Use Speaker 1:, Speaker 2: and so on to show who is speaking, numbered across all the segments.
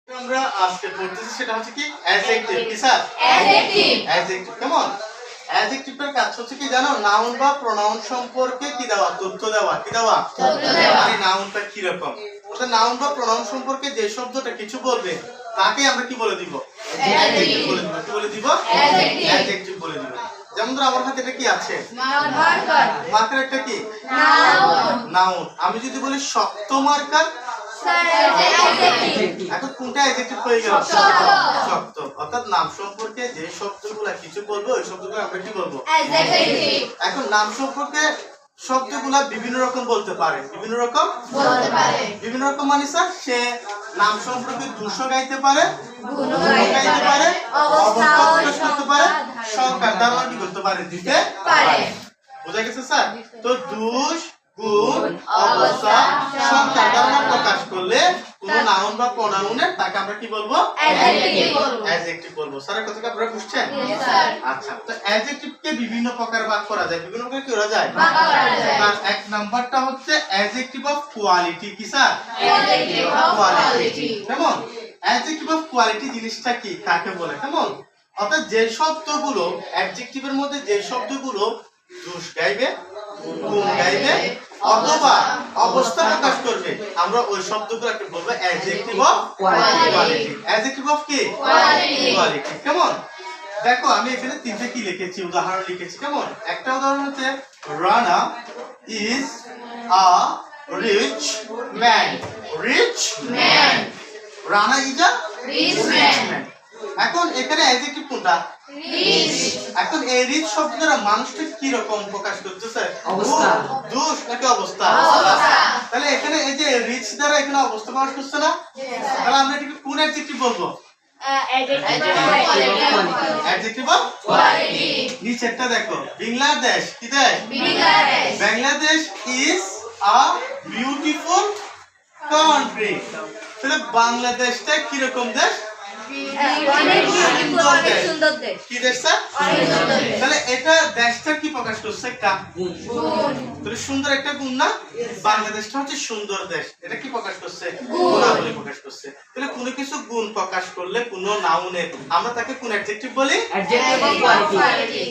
Speaker 1: আমরা আজকে পড়তেছি সেটা হচ্ছে কি অ্যাডজেক্টিভ। কি স্যার? অ্যাডজেক্টিভ। কেমন? অ্যাডজেক্টিভের কাজ হচ্ছে কি জানো? নাউন বা প্রোনাউন সম্পর্কে কি দেওয়া? তথ্য দেওয়া। কি দেওয়া? মানে নাউনটা কি রকম? অর্থাৎ নাউন বা প্রোনাউন সম্পর্কে যে শব্দটা কিছু বলবে তাকে আমরা কি বলে দিব? অ্যাডজেক্টিভ বলে দিব। কি বলে দিব? অ্যাডজেক্টিভ বলে দিব। যেমন ধরো আমার হাতে এটা কি আছে? মার্কার। মার্কার একটা কি? নাউন। আমি যদি বলি শক্ত মার্কার, এখন কোনটা অ্যাডজেক্টিভ হয়ে গেল? শক্ত। অর্থাৎ নাম সম্পর্কে যে শব্দগুলো কিছু বলবো ওই শব্দগুলো আমরা কি বলবো? অ্যাডজেক্টিভ। এখন নাম সম্পর্কে শব্দগুলো বিভিন্ন রকম বলতে পারে। বিভিন্ন রকম বলতে পারে। বিভিন্ন রকম মানে স্যার সে নাম সম্পর্কে দুঃখ গাইতে পারে, গুণও গাইতে পারে, অবস্থা প্রকাশ করতে পারে, সংখ্যার ধারণা কি করতে পারে? দিতে পারে। বুঝা গেছে স্যার? তো দুষ, গুণ, অবস্থা, সংখ্যার ধারণা প্রকাশ করলে কোন নাউন বা প্রোনাউনের তাকে আমরা কি বলবো? অ্যাডজেক্টিভ বলবো। স্যারের কথাটা আপনারা বুঝছেন? আচ্ছা, তো অ্যাডজেক্টিভকে বিভিন্ন প্রকার ভাগ করা যায়। বিভিন্ন প্রকার কি করা যায়? ভাগ করা যায়। তার এক নাম্বারটা হচ্ছে অ্যাডজেক্টিভ অফ কোয়ালিটি। কি স্যার? Adjective of quality. কেমন? অ্যাডজেক্টিভ অফ কোয়ালিটি জিনিসটা কি? কাকে বলে? কেমন? অর্থাৎ যে শব্দগুলো অ্যাডজেক্টিভের মধ্যে যে শব্দগুলো দোষ গাইবে, গুণ গাইবে অথবা অবস্থা প্রকাশ করবে আমরা ওই শব্দগুলোকে বলবো adjective of quality. Adjective of কি? কোয়ালিটি। কেমন? দেখো আমি এখানে তিনটে কি লিখেছি, উদাহরণ লিখেছি। কেমন? একটা উদাহরণ হচ্ছে Rana is a rich man. Rich man. Rana is a rich man. এখন এখানে অ্যাডজেক্টিভ কোনটা? রিচ। এখন এই রিচ শব্দ দ্বারা মানুষটা কি রকম প্রকাশ করতেছে? অবস্থা। দোষ নাকি অবস্থা? অবস্থা। তাহলে এখানে এই যে রিচ দ্বারা এখানে অবস্থা প্রকাশ করছে না? তাহলে আমরা এটাকে কোন অ্যাডজেক্টিভ বলবো? Adjective of quality. নিচেরটা দেখো, বাংলাদেশ কি দেশ? Bangladesh. Bangladesh is a beautiful country. তাহলে বাংলাদেশটা কি রকম দেশ? অনেক সুন্দর দেশ। কি দেশ স্যার? অনেক সুন্দর দেশ। তাহলে এটা দেশটা কি প্রকাশ করছে? একটা গুণ। তাহলে সুন্দর একটা গুণ না? বাংলাদেশটা হচ্ছে সুন্দর দেশ। এটা কি প্রকাশ করছে? গুণাবলী প্রকাশ করছে। তাহলে কোনো কিছু গুণ প্রকাশ করলে কোনো নাউনে আমরা তাকে কোন অ্যাডজেক্টিভ বলি? Adjective of quality.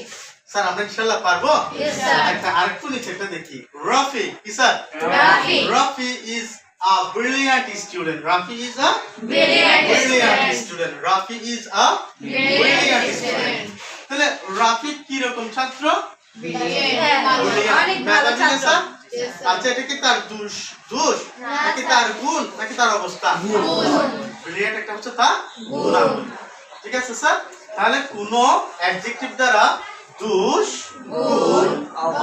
Speaker 1: স্যার আমরা ইনশাআল্লাহ পারবো? Yes sir. একটা আরেকটু নিচে একটা দেখি। রফি কি sir? Rafi. Rafi is a brilliant student. Rafi is a brilliant student. Rafi is a brilliant student. তাহলে রাফি কি রকম ছাত্র? অনেক ভালো ছাত্র। আচ্ছা এটা কি তার দোষ নাকি তার গুণ নাকি তার অবস্থা? গুণ। ব্রিলিয়ান্ট একটা হচ্ছে তার গুণাবলী। ঠিক আছে স্যার? তাহলে কোন অ্যাডজেক্টিভ দ্বারা দোষ, গুণ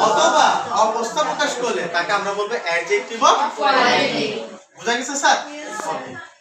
Speaker 1: অথবা অবস্থা প্রকাশ করলে তাকে আমরা বলবো অ্যাডজেক্টিভ অফ কোয়ালিটি। বুঝা গেছে স্যার?